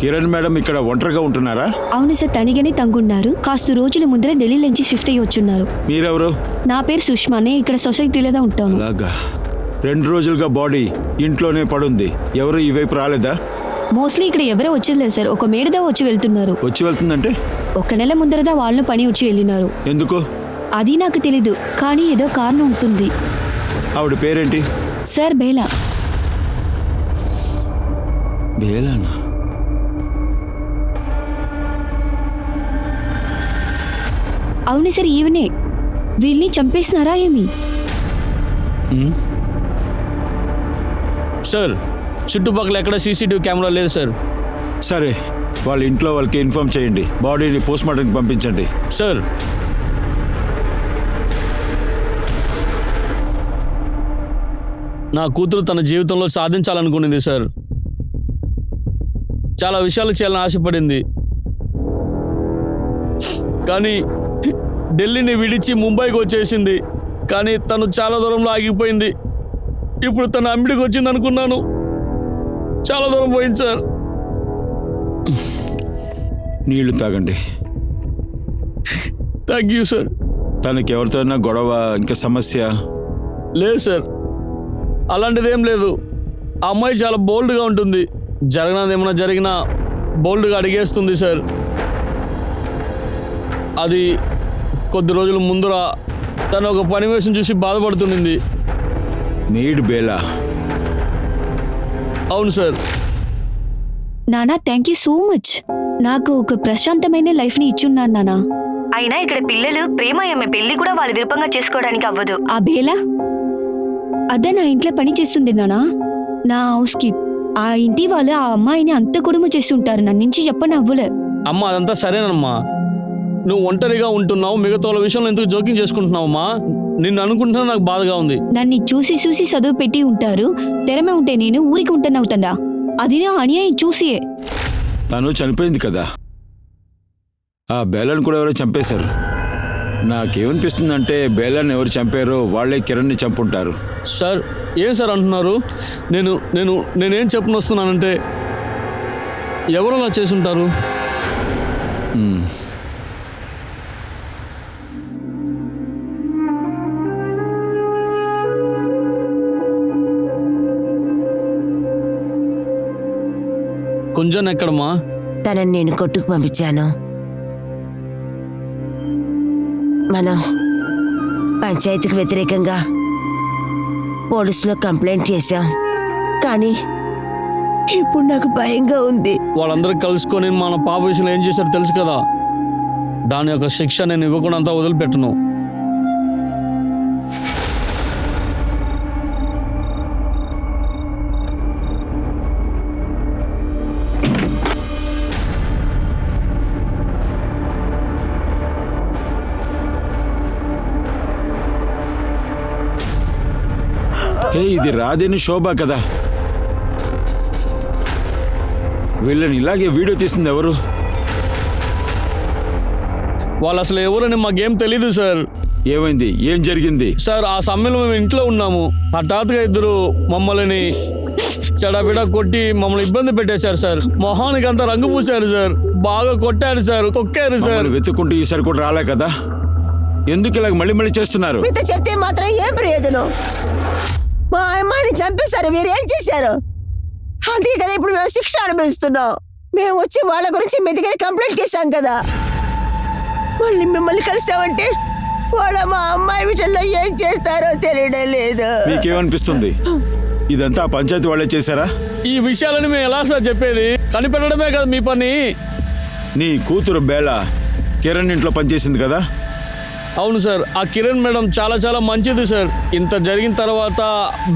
కిరణ్ మేడం ఇక్కడ ఒంటరిగా ఉంటున్నారా? అవును సార్, తనిగని తంగున్నారు. కాస్త రోజుల ముందర ఢిల్లీ నుంచి షిఫ్ట్ అయ్యి వచ్చున్నారు. మీరెవరు? నా పేరు సుష్మానే. ఇక్కడ సొసైటీలో ఉంటాను. అలాగా. 2 రోజులుగా బాడీ ఇంట్లోనే పడుంది. ఎవరు ఈ వైపు రాలేదా? మోస్ట్లీ ఇక్కడ ఎవరో వచ్చేది సార్. ఒక మేడదా వచ్చి వెళ్తున్నారు. వచ్చి వెళ్తుందంటే 1 నెల ముందరదా వాళ్ళను పని వచ్చి వెళ్ళినారు. ఎందుకు? అది నాకు తెలీదు, కానీ ఏదో కారణం ఉంటుంది. ఆవిడ పేరేంటి? సార్, బేలా. బేలానా? అవును సార్, ఈవెనే. వీళ్ళని చంపేసినారా ఏమి? సార్, చుట్టుపక్కల ఎక్కడ సీసీటీవీ కెమెరా లేదు సార్. సరే, వాళ్ళ ఇంట్లో వాళ్ళకి ఇన్ఫార్మ్ చేయండి. బాడీని పోస్ట్మార్టంకి పంపించండి. సార్. నా కూతురు తన జీవితంలో సాధించాలనుకునేది సార్. చాలా విషయాలు చేయాలని ఆశపడింది. కానీ ఢిల్లీని విడిచి ముంబైకి వచ్చేసింది. కానీ తను చాలా దూరంలో ఆగిపోయింది. ఇప్పుడు తన అమ్మిడికి వచ్చింది అనుకున్నాను. చాలా దూరం పోయింది సార్. నీళ్లు తాగండి. Thank you sir. తనకి ఎవరితోనైనా గొడవ, ఇంకా సమస్య? లేదు సార్, అలాంటిదేం లేదు. ఆ అమ్మాయి చాలా బోల్డ్గా ఉంటుంది. జరగనది ఏమైనా జరిగినా బోల్డ్గా అడిగేస్తుంది సార్. అది కొద్ది రోజుల ముందర తను ఒక పని వేషం చూసి బాధపడుతుంది. నీడ్ బేలా? అవును సార్. నానా, థ్యాంక్ యూ సో మచ్. నాకు ఒక ప్రశాంతమైన లైఫ్ ని ఇచ్చున్నాను నానా. అయినా ఇక్కడ పిల్లలు ప్రేమ ఆమె పెళ్లి కూడా వాళ్ళ విరూపంగా చేసుకోవడానికి అవ్వదు. ఆ బేలా అదే నా ఇంట్లో పని చేస్తుంది నానా, నా హౌస్ కీప్. ఆ ఇంటి వాళ్ళు ఆ అమ్మాయిని అంత కుడుము చేసి ఉంటారు. నన్ను నుంచి చెప్పని అవ్వలే. అమ్మా అదంతా సరేనమ్మా, నువ్వు ఒంటరిగా ఉంటున్నావు, మిగతా వాళ్ళ విషయంలో ఎందుకు జోక్యం చేసుకుంటున్నావమ్మా? నిన్ను అనుకుంటున్నా నాకు బాధగా ఉంది. నన్ను చూసి చూసి చదువు పెట్టి ఉంటారు. తెరమే ఉంటే నేను ఊరికి ఉంటున్నావుతుందా? అది నా అన్యాయం చూసియే. తను చనిపోయింది కదా, ఆ బేలాన్ని కూడా ఎవరో చంపేశారు. నాకేమనిపిస్తుందంటే బేలాన్ని ఎవరు చంపారో వాళ్ళే కిరణ్ని చంపుంటారు. సార్ ఏం సార్ అంటున్నారు? నేనేం చెప్పని వస్తున్నానంటే ఎవరు అలా చేసుంటారు? కొంచెం ఎక్కడమ్మా? తనని నేను కొట్టుకు పంపించాను. మనం పంచాయతీకి వ్యతిరేకంగా పోలీసులో కంప్లైంట్ చేశాం, కానీ ఇప్పుడు నాకు భయంగా ఉంది. వాళ్ళందరూ కలుసుకొని మన పాప విషయంలో ఏం చేశారో తెలుసు కదా, దాని యొక్క శిక్ష నేను ఇవ్వకుండా అంతా వదిలిపెట్టను. ఇది రాదేని శోభ కదా, వీళ్ళని ఇలాగే వీడియో తీసింది ఎవరు? వాళ్ళు అసలు ఎవరని మాకేం తెలీదు సార్. ఏమైంది? ఏం జరిగింది? సార్ ఆ సమయంలో మేము ఇంట్లో ఉన్నాము. హఠాత్తుగా ఇద్దరు మమ్మల్ని చెడబిడ కొట్టి మమ్మల్ని ఇబ్బంది పెట్టేశారు సార్. మొహానికి అంతా రంగు పూశారు సార్, బాగా కొట్టారు సార్, తొక్కారు సార్. వెతుక్కుంటూ ఈసారి కూడా రాలే కదా, ఎందుకు ఇలాగ మళ్ళీ మళ్ళీ చేస్తున్నారు? మీతో చెప్తే మాత్రం ఏం ప్రయోజనం? మా అమ్మాయిని చంపేశారు, మీరేం చేశారు? అందుకే కదా ఇప్పుడు మేము శిక్ష అనుభవిస్తున్నాం. మేము వచ్చి వాళ్ళ గురించి మీ దగ్గర కంప్లైంట్ చేశాం కదా, మళ్ళీ మిమ్మల్ని కలిసామంటే వాళ్ళ మా అమ్మాయి విషయంలో ఏం చేస్తారో తెలియడం లేదు. మీకేమనిపిస్తుంది? ఇదంతా పంచాయతీ వాళ్ళే చేశారా? ఈ విషయాలని మేము ఎలా సార్ చెప్పేది? కనిపెట్టడమే కదా మీ పని. నీ కూతురు బేలా కిరణ్ ఇంట్లో పనిచేసింది కదా? అవును సార్, ఆ కిరణ్ మేడం చాలా చాలా మంచిది సార్. ఇంత జరిగిన తర్వాత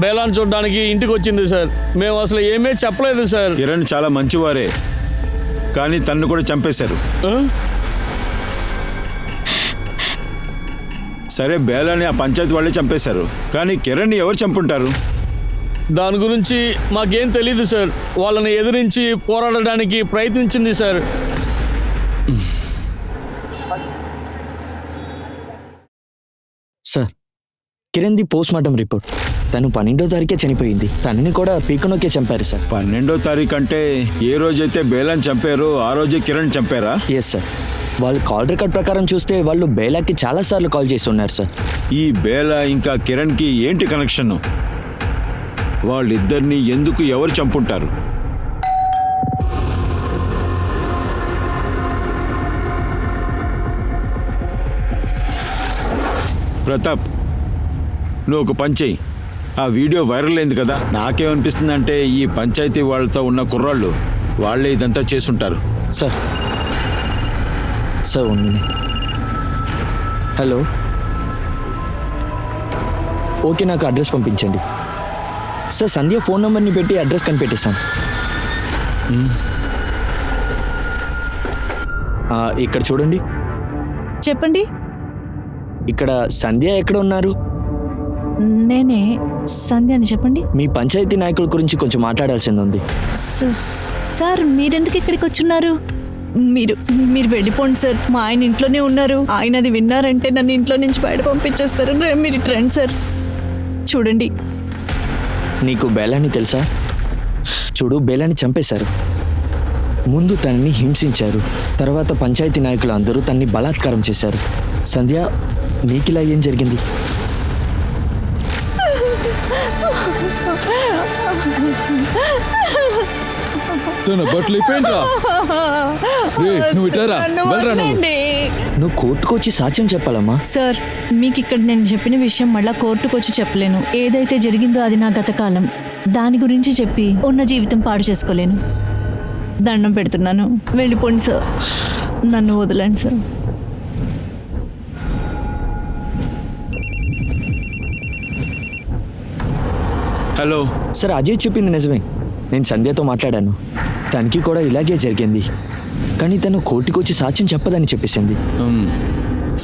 బేలాన్ని చూడడానికి ఇంటికి వచ్చింది సార్. మేము అసలు ఏమీ చెప్పలేదు సార్. కిరణ్ చాలా మంచివారే, కానీ తన్ను కూడా చంపేశారు. సరే, బేలాని ఆ పంచాయతీ వాళ్ళే చంపేశారు, కానీ కిరణ్ని ఎవరు చంపుంటారు? దాని గురించి మాకేం తెలీదు సార్. వాళ్ళని ఎదిరించి పోరాడడానికి ప్రయత్నించింది సార్. సార్, కిరణ్ది పోస్ట్ మార్టం రిపోర్ట్. తను 12వ తారీఖే చనిపోయింది. తనని కూడా పీకనొక్కే చంపారు సార్. 12వ తారీఖు అంటే ఏ రోజైతే బేలాని చంపారో ఆ రోజే కిరణ్ చంపారా? Yes sir. వాళ్ళు కాల్ రికార్డ్ ప్రకారం చూస్తే వాళ్ళు బేలాకి చాలాసార్లు కాల్ చేసి ఉన్నారు సార్. ఈ బేలా ఇంకా కిరణ్కి ఏంటి కనెక్షన్? వాళ్ళిద్దరిని ఎందుకు ఎవరు చంపుంటారు? ప్రతాప్, నువ్వు ఒక పని చెయ్యి. ఆ వీడియో వైరల్ అయింది కదా, నాకేమనిపిస్తుందంటే ఈ పంచాయతీ వాళ్ళతో ఉన్న కుర్రాళ్ళు వాళ్ళే ఇదంతా చేసుంటారు. Sir sir 1 minute. Hello, okay, నాకు అడ్రస్ పంపించండి సార్. సంధ్య ఫోన్ నెంబర్ని పెట్టి అడ్రస్ కనిపెట్టేశాను. ఇక్కడ చూడండి. చెప్పండి. ఇక్కడ సంధ్య ఎక్కడ ఉన్నారు? నేనే సంధ్యని. చెప్పండి. మీ పంచాయతీ నాయకుల గురించి కొంచెం మాట్లాడాల్సింది ఉంది. సార్, మీరెందుకు ఇక్కడికి వచ్చున్నారు? మీరు వెళ్ళిపోండి సార్. మా ఆయన ఇంట్లోనే ఉన్నారు. ఆయన అది విన్నారంటే నన్ను ఇంట్లో నుంచి బయట పంపించేస్తారు. మీరు రండి సార్. చూడండి. నీకు బేలాని తెలుసా? చూడు, బేలాని చంపేశారు. ముందు తనని హింసించారు, తర్వాత పంచాయతీ నాయకులు అందరూ తన్ని బలాత్కారం చేశారు. సంధ్య, నీకిలా ఏం జరిగింది? తన బట్టలు అయిపోయిందా? నువ్వు ఇటారా, వెళ్ళరా నువ్వు. నువ్వు కోర్టుకు వచ్చి సాక్ష్యం చెప్పాలమ్మా. సార్, మీకు ఇక్కడ నేను చెప్పిన విషయం మళ్ళా కోర్టుకు వచ్చి చెప్పలేను. ఏదైతే జరిగిందో అది నా గతకాలం. దాని గురించి చెప్పి ఉన్న జీవితం పాడు చేసుకోలేను. దండం పెడుతున్నాను, వెళ్ళిపోండి సార్, నన్ను వదలండి సార్. హలో సార్ అజయ్ చెప్పింది నిజమే. నేను సంధ్యతో మాట్లాడాను. తనకి కూడా ఇలాగే జరిగింది. కానీ తను కోర్టుకు వచ్చి సాక్ష్యం చెప్పదని చెప్పేసింది.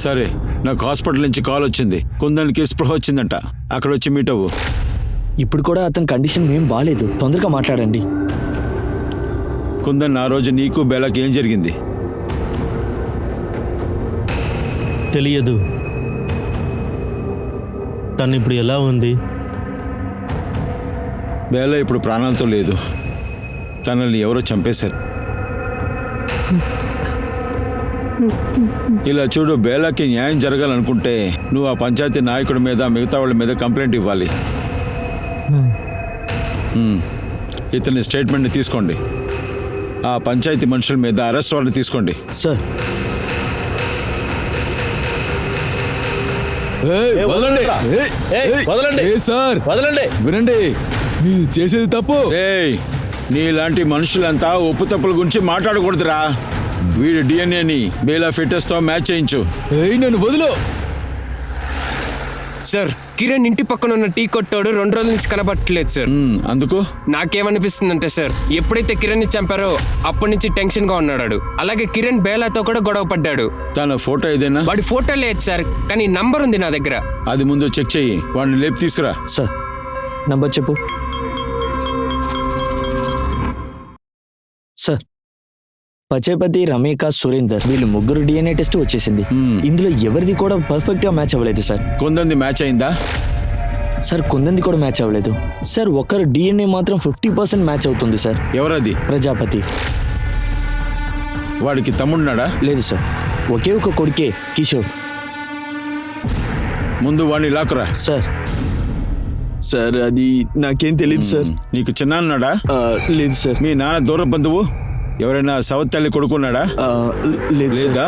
సరే, నాకు హాస్పిటల్ నుంచి కాల్ వచ్చింది. కుందన్కి స్పృహ వచ్చిందంట. అక్కడ వచ్చి మీట్ అవ్వు. ఇప్పుడు కూడా అతని కండిషన్ ఏం బాగాలేదు. తొందరగా మాట్లాడండి. కుందన్, ఆ రోజు నీకు బేలాకి ఏం జరిగింది? తెలియదు. తను ఇప్పుడు ఎలా ఉంది? బేలా ఇప్పుడు ప్రాణాలతో లేదు. తనని ఎవరో చంపేశారు. ఇలా చూడు, బేలాకి న్యాయం జరగాలనుకుంటే నువ్వు ఆ పంచాయతీ నాయకుడి మీద, మిగతా వాళ్ళ మీద కంప్లైంట్ ఇవ్వాలి. ఇతని స్టేట్మెంట్ని తీసుకోండి. ఆ పంచాయతీ మనుషుల మీద అరెస్ట్ వారెంట్ తీసుకోండి. సార్ వదలండి, వినండి, మీరు చేసేది తప్పు. ఏయ్, నీలాంటి మనుషులంతా ఉప్పు తప్పుల గురించి మాట్లాడకూడదురా. వీడి డిఎన్ఏని బేలా ఫిట్నెస్తో మ్యాచ్ చేయించు. నన్ను వదిలో. సార్, కిరణ్ ఇంటి పక్కన ఉన్న టీ కొట్టాడు 2 రోజుల నుంచి కనబట్టలేదు సార్. అందుకు నాకేమనిపిస్తుందంటే సార్, ఎప్పుడైతే కిరణ్ ని చంపారో అప్పటి నుంచి టెన్షన్ గా ఉన్నాడు. అలాగే కిరణ్ బేలాతో కూడా గొడవ పడ్డాడు. తన ఫోటో ఏదైనా? వాడి ఫోటో లేదు సార్, కానీ నంబర్ ఉంది నా దగ్గర. అది ముందు చెక్ చెయ్యి. వాడిని లేపి తీసుకురా. సార్ నంబర్ చెప్పు. సార్, పచేపతి, రమేక, సురేందర్ వీళ్ళు ముగ్గురు డిఎన్ఏ టెస్ట్ వచ్చేసింది. ఇందులో ఎవరిది కూడా పర్ఫెక్ట్ గా మ్యాచ్ అవ్వలేదు సార్. కొందంది మ్యాచ్ అయిందా? సార్ కొందంది కూడా మ్యాచ్ అవ్వలేదు సార్. ఒకరు డిఎన్ఏ మాత్రం 50% మ్యాచ్ అవుతుంది సార్. ఎవరది? ప్రజాపతి. వాడికి తమ్ముడున్నాడా? లేదు సార్, ఒకే ఒక కొడుకే, కిషోర్. ముందు వాడిని లాకురా. సార్ సార్ అది నాకేం తెలియదు సార్. నీకు చిన్నాన్నాడా? లేదు సార్. మీ నాన్న దూర బంధువు ఎవరైనా సవత్తల్లి కొడుకున్నాడా? లేదు లేదా?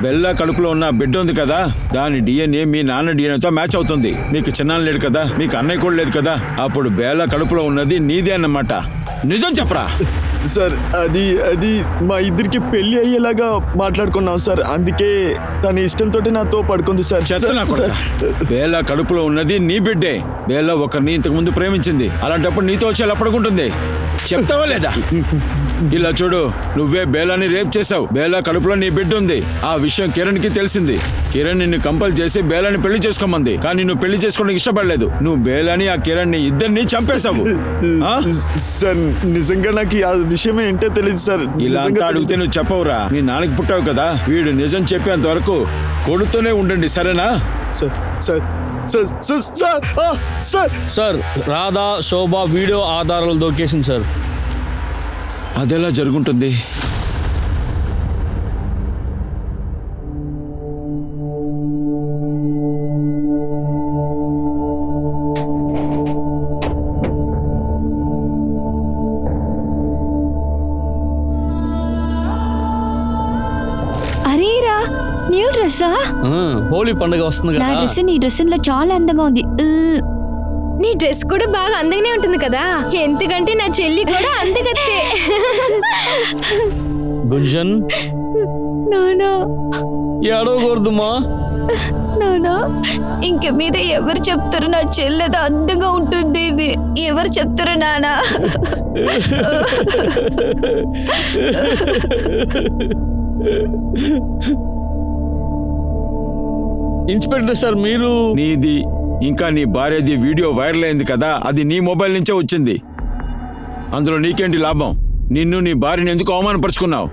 బెల్లా కడుపులో ఉన్న బిడ్డ ఉంది కదా, దాని డిఎన్ఏ మీ నాన్న డిఎన్ఏతో మ్యాచ్ అవుతుంది. మీకు చిన్నాన్న లేడు కదా, మీకు అన్నయ్య కూడా లేదు కదా, అప్పుడు బెల్లా కడుపులో ఉన్నది నీదే అన్నమాట. నిజం చెప్పరా? సార్ అది మా ఇద్దరికి పెళ్లి అయ్యేలాగా మాట్లాడుకున్నాం సార్. అందుకే తన ఇష్టంతో నాతో పడుకుంది సార్. బేలా కడుపులో ఉన్నది నీ బిడ్డే. బేలా ఒకరిని ఇంతకు ముందు ప్రేమించింది. అలాంటప్పుడు నీతో వచ్చి ఎలా పడుకుంటుంది? చెప్తావా లేదా? ఇలా చూడు, నువ్వే బేలాని రేప్ చేసావు. బేలా కడుపులో నీ బిడ్డ ఉంది. ఆ విషయం కిరణ్ కి తెలిసింది. కిరణ్ నిన్ను కంపల్ చేసి బేలాని పెళ్లి చేసుకోమంది. కానీ నువ్వు పెళ్లి చేసుకోవడానికి ఇష్టపడలేదు. నువ్వు బేలాని, ఆ కిరణ్ ని ఇద్దరిని చంపేశావు. సార్ నిజంగా నాకు ఆ విషయమే ఏంటో తెలియదు సార్. ఇలా అంతా అడిగితే నువ్వు చెప్పవురా? నీ నాన్నకి పుట్టావు కదా, వీడు నిజం చెప్పేంత వరకు కొడుతూనే ఉండండి, సరేనా? సార్, రాధా, శోభ వీడియో ఆధారాలు దొరికేసింది సార్. అదెలా జరుగుంటుంది? అరేరా, న్యూ డ్రెస్సా? హోలీ పండుగ వస్తుంది నా కదా. డ్రెస్ నీ డ్రెస్సులో చాలా అందంగా ఉంది. నీ డ్రెస్ కూడా బాగా అందంగానే ఉంటుంది కదా. ఎందుకంటే నా చెల్లి కూడా అందగత్తే. గుంజన్, నానా ఏడవకూడదుమా. నానా, ఇంక మీద ఎవరు చెప్తారు నా చెల్లెద అందంగా ఉంటుంది అని? ఎవరు చెప్తారు నానా? ఇన్స్పెక్టర్ సార్, మీరు నీది ఇంకా నీ భార్యది వీడియో వైరల్ అయింది కదా, అది నీ మొబైల్ నుంచే వచ్చింది. అందులో నీకేంటి లాభం? నిన్ను నీ భార్యని ఎందుకు అవమానపరుచుకున్నావు?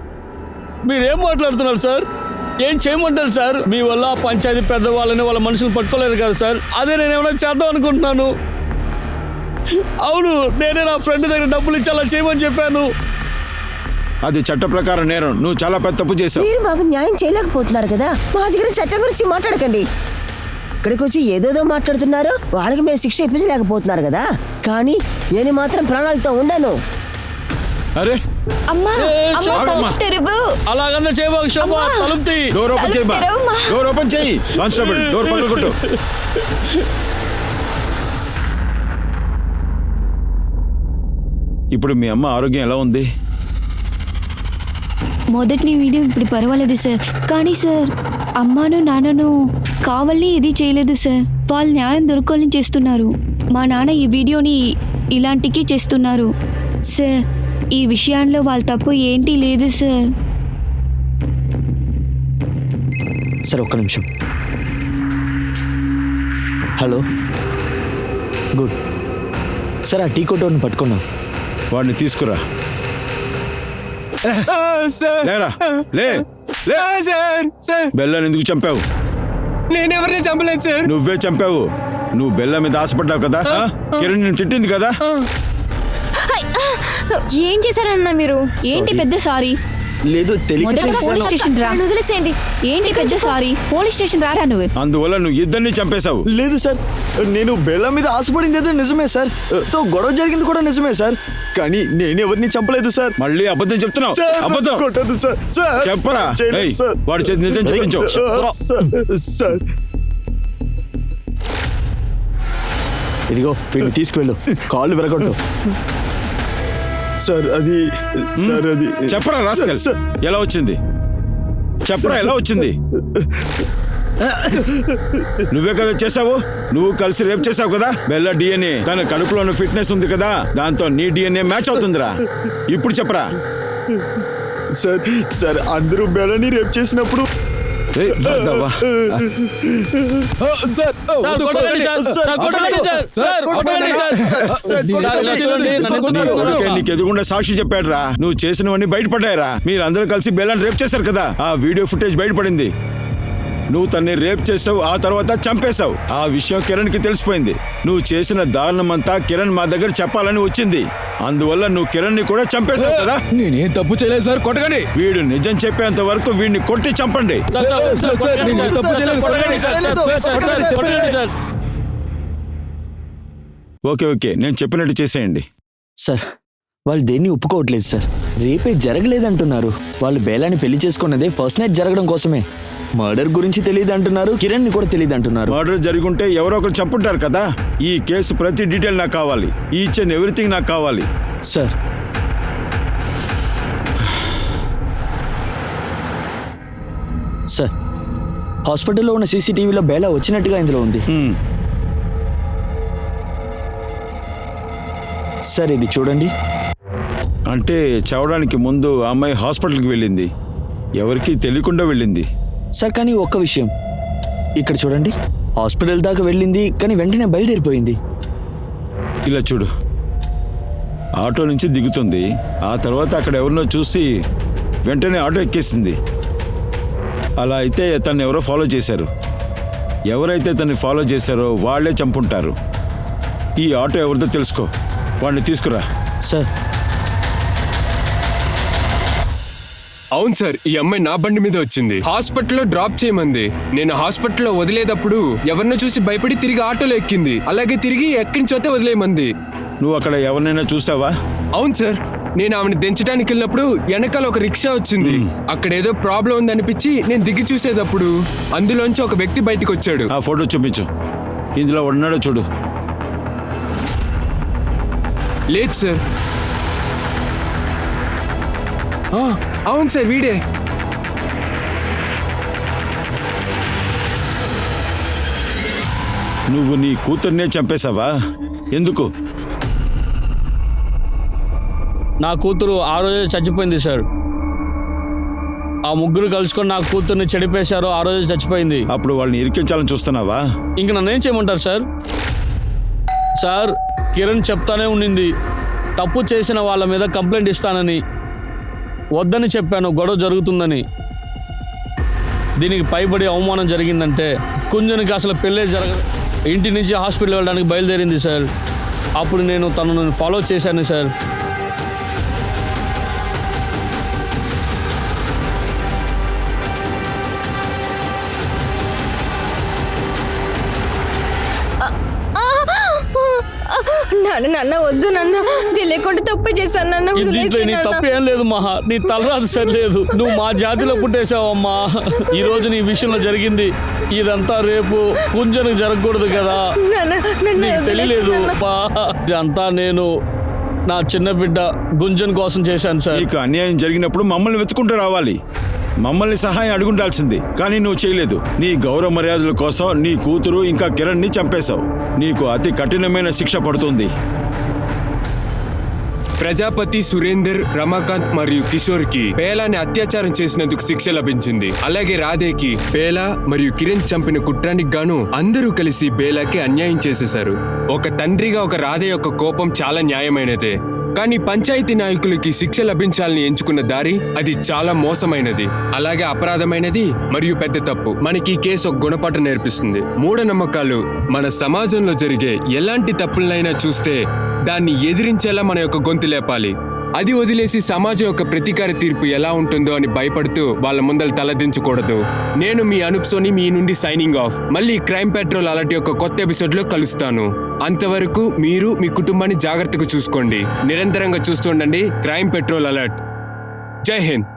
మీరేం మాట్లాడుతున్నారు సార్? ఏం చేయమంటారు సార్? మీ వల్ల పంచాయతీ పెద్దవాళ్ళని వాళ్ళ మనుషులు పట్టుకోలేరు కదా సార్. అదే నేను ఏమైనా చేద్దాం అనుకుంటున్నాను. అవును, నేనే నా ఫ్రెండ్ దగ్గర డబ్బులు ఇచ్చి అలా చేయమని చెప్పాను. అది చట్ట ప్రకారం నేరం. నువ్వు చాలా పెద్ద తప్పు చేసావు. మీరు మాకు న్యాయం చేయలేకపోతున్నారు కదా, మా దగ్గర చట్టం గురించి మాట్లాడకండి. ఇక్కడికి వచ్చి ఏదోదో మాట్లాడుతున్నారు. వాళ్ళకి మీరు శిక్ష ఇప్పించలేకపోతున్నారు కదా, కానీ నేను మాత్రం ప్రాణాలతో ఉండను. అరే అమ్మా, తలుపు తెరువు. అలాగన్నా చేయబాకు శోభ, తలుపు తీ. డోర్ ఓపెన్ చేయి, డోర్ ఓపెన్ చేయి. కానిస్టేబుల్, డోర్ పక్కన కొట్టు. ఇప్పుడు మీ అమ్మ ఆరోగ్యం ఎలా ఉంది? మొదటి వీడియో ఇప్పుడు పర్వాలేదు సార్. కానీ సార్ అమ్మాను నాన్నను కావాలని ఇది చేయలేదు సార్. వాళ్ళు న్యాయం దొరకాలని చేస్తున్నారు. మా నాన్న ఈ వీడియోని ఇలాంటికి చేస్తున్నారు సార్. ఈ విషయాల్లో వాళ్ళ తప్పు ఏంటి లేదు సార్. సార్ ఒక్క నిమిషం. Hello, good sir. ఆ టీ కొట్టోని పట్టుకున్నాం. వాడిని తీసుకురా. లేరా, లే లే. సార్ బెల్లాని ఎందుకు చంపావు? నేనెవరిని చంపలేదు సార్. నువ్వే చంపావు. నువ్వు బెల్లం మీద ఆశపడ్డావు కదా. కిరణ్ నేను తిట్టింది కదా. ఏం చేశారన్నా మీరు? ఏంటి పెద్ద సారీ? లేదు, తెలియక మొదట చేశాను. పోలీస్ స్టేషన్ రా. నన్ను వదిలేసేయండి. ఏంటి పెద్ద సారీ? పోలీస్ స్టేషన్ రారా నువ్వు. అందువల్ల నువ్వు ఇద్దరిని చంపేశావు. లేదు సార్, నేను బెల్లం మీద ఆశపడింది ఏదో నిజమే సార్. తో గొడవ జరిగింది కూడా నిజమే సార్. కానీ నేను ఎవరిని చంపలేదు సార్. మళ్ళీ అబద్ధం చెప్తున్నావు. అబద్ధం కొట్టదు సార్. సార్ చెప్పరా. చేయలేదు ఏయ్, సార్. వాడి చేతి నిజం చెప్పించు. సార్ ఇదిగో వీడిని తీసుకువెళ్ళు. కాళ్ళు విరగొట్టు. సార్ అది చెప్పరా రాస్కల్. ఎలా వచ్చింది చెప్పరా, ఎలా వచ్చింది? నువ్వే కదా చేసావు. నువ్వు కలిసి రేప్ చేసావు కదా. బెల్ల డిఎన్ఏ తన కడుపులో ఫిట్నెస్ ఉంది కదా, దాంతో నీ డిఎన్ఏ మ్యాచ్ అవుతుందిరా. ఇప్పుడు చెప్పరా. సార్ అందరూ బెల్లని రేప్ చేసినప్పుడు ఏయ్, దద్దవ్వ. నీ కొడుకే నీకు ఎదురుగుండా సాక్షి చెప్పాడురా. నువ్వు చేసినవన్నీ బయటపడ్డాయరా. మీరందరూ కలిసి బెల్లని రేప్ చేశారు కదా. ఆ వీడియో ఫుటేజ్ బయటపడింది. నువ్వు తన్ని రేప్ చేసావు, ఆ తర్వాత చంపేశావు. ఆ విషయం కిరణ్ కి తెలిసిపోయింది. నువ్వు చేసిన దారుణమంతా కిరణ్ మా దగ్గర చెప్పాలని వచ్చింది. అందువల్ల నువ్వు కిరణ్ ని కూడా చంపేశావు కదా. నేనేం తప్పు చేయలేదు సార్, కొట్టగానే. వీడు నిజం చెప్పేంత వరకు వీడిని కొట్టి చంపండి. ఓకే ఓకే, నేను చెప్పినట్టు చేసేయండి. సార్ వాళ్ళు దేన్ని ఒప్పుకోవట్లేదు సార్. రేపే జరగలేదంటున్నారు. వాళ్ళు బేలాని పెళ్లి చేసుకున్నదే ఫస్ట్ నైట్ జరగడం కోసమే. మర్డర్ గురించి తెలియదు అంటున్నారు. కిరణ్ ని కూడా తెలియదు అంటున్నారు. మర్డర్ జరుగుంటే ఎవరో ఒకరు చంపుంటారు కదా. ఈ కేసు ప్రతి డీటెయిల్ నాకు కావాలి. ఈచ్ అండ్ ఎవ్రీథింగ్ నాకు కావాలి. సార్ సార్ హాస్పిటల్లో ఉన్న సీసీటీవీలో బేలా వచ్చినట్టుగా ఇందులో ఉంది. సార్ ఇది చూడండి. అంటే చావడానికి ముందు ఆ అమ్మాయి హాస్పిటల్కి వెళ్ళింది. ఎవరికీ తెలియకుండా వెళ్ళింది. సార్ కానీ ఒక్క విషయం ఇక్కడ చూడండి. హాస్పిటల్ దాకా వెళ్ళింది కానీ వెంటనే బయలుదేరిపోయింది. ఇలా చూడు, ఆటో నుంచి దిగుతుంది. ఆ తర్వాత అక్కడ ఎవరినో చూసి వెంటనే ఆటో ఎక్కేసింది. అలా అయితే తను ఎవరో ఫాలో చేశారు. ఎవరైతే తన్ని ఫాలో చేశారో వాళ్లే చంపుంటారు. ఈ ఆటో ఎవరిదో తెలుసుకో, వాడిని తీసుకురా. సార్ అవును సార్, ఈ అమ్మాయి నా బండి మీద వచ్చింది. హాస్పిటల్లో డ్రాప్ చేయమంది. నేను హాస్పిటల్లో వదిలేటప్పుడు ఎవరినో చూసి భయపడి తిరిగి ఆటోలో ఎక్కింది. అలాగే తిరిగి ఎక్కడి నుంచోతే వదిలేయమంది. నువ్వు అక్కడ ఎవరినైనా చూసావా? అవును సార్, నేను ఆమెను దించడానికి వెళ్ళినప్పుడు వెనకాల ఒక రిక్షా వచ్చింది. అక్కడ ఏదో ప్రాబ్లం ఉందనిపించి నేను దిగి చూసేటప్పుడు అందులోంచి ఒక వ్యక్తి బయటకు వచ్చాడు. ఆ ఫోటో చూపించు. ఇందులో ఉన్నాడో చూడు. లేదు సార్. అవును సార్, వీడే. నువ్వు నీ కూతుర్నే చంపేశావా? ఎందుకు? నా కూతురు ఆ రోజే చచ్చిపోయింది సార్. ఆ ముగ్గురు కలుసుకొని నా కూతుర్ని చెడిపేశారు. ఆ రోజే చచ్చిపోయింది. అప్పుడు వాళ్ళని ఇరికించాలని చూస్తున్నావా? ఇంక నన్నేం చేయమంటారు సార్? సార్ కిరణ్ చెప్తానే ఉండింది తప్పు చేసిన వాళ్ళ మీద కంప్లైంట్ ఇస్తానని. వద్దని చెప్పాను, గొడవ జరుగుతుందని. దీనికి పైబడి అవమానం జరిగిందంటే కుంజనికి అసలు పెళ్ళే జరగదు. ఇంటి నుంచి హాస్పిటల్ వెళ్ళడానికి బయలుదేరింది సార్. అప్పుడు నేను తనను ఫాలో చేశాను సార్. నాన్న వద్దు నాన్న, తెలియకుండా తప్పు చేశాను నాన్న. ఇంట్లో నీ తప్పు ఏం లేదు మహా. నీ తలరాదు సరిలేదు. నువ్వు మా జాతిలో పుట్టేశావమ్మా. ఈ రోజు నీ విషయంలో జరిగింది ఇదంతా రేపు కుంజనికి జరగకూడదు కదా. నీకు తెలియలేదు. ఇదంతా నేను నా చిన్న బిడ్డ గుంజన్ కోసం చేశాను సార్. నీకు అన్యాయం జరిగినప్పుడు మమ్మల్ని వెతుకుంటూ రావాలి, మమ్మల్ని సహాయం అడుగుండాల్సింది. కానీ నువ్వు చేయలేదు. నీ గౌరవ మర్యాదల కోసం నీ కూతురు ఇంకా కిరణ్ని చంపేశావు. నీకు అతి కఠినమైన శిక్ష పడుతుంది. ప్రజాపతి, సురేందర్, రమాకాంత్ మరియు కిషోర్కి పేలాని అత్యాచారం చేసినందుకు శిక్ష లభించింది. అలాగే రాధేకి బేలా మరియు కిరణ్ చంపిన కుట్రానికి గాను అందరూ కలిసి బేలాకి అన్యాయం చేసేశారు. ఒక తండ్రిగా ఒక రాధే యొక్క కోపం చాలా న్యాయమైనదే. కానీ పంచాయతీ నాయకులకి శిక్ష లభించాలని ఎంచుకున్న దారి అది చాలా మోసమైనది, అలాగే అపరాధమైనది మరియు పెద్ద తప్పు. మనకి ఈ కేసు ఒక గుణపాఠం నేర్పిస్తుంది. మూఢనమ్మకాలు మన సమాజంలో జరిగే ఎలాంటి తప్పులనైనా చూస్తే దాన్ని ఎదిరించేలా మన యొక్క గొంతు లేపాలి. అది వదిలేసి సమాజం యొక్క ప్రతీకార తీర్పు ఎలా ఉంటుందో అని భయపడుతూ వాళ్ళ ముందర తలదించకూడదు. నేను మీ అనూప్ సోని మీ నుండి సైనింగ్ ఆఫ్. మళ్ళీ క్రైమ్ పెట్రోల్ అలర్ట్ యొక్క కొత్త ఎపిసోడ్లో కలుస్తాను. అంతవరకు మీరు మీ కుటుంబాన్ని జాగ్రత్తగా చూసుకోండి. నిరంతరంగా చూస్తుండండి క్రైమ్ పెట్రోల్ అలర్ట్. జై హింద్.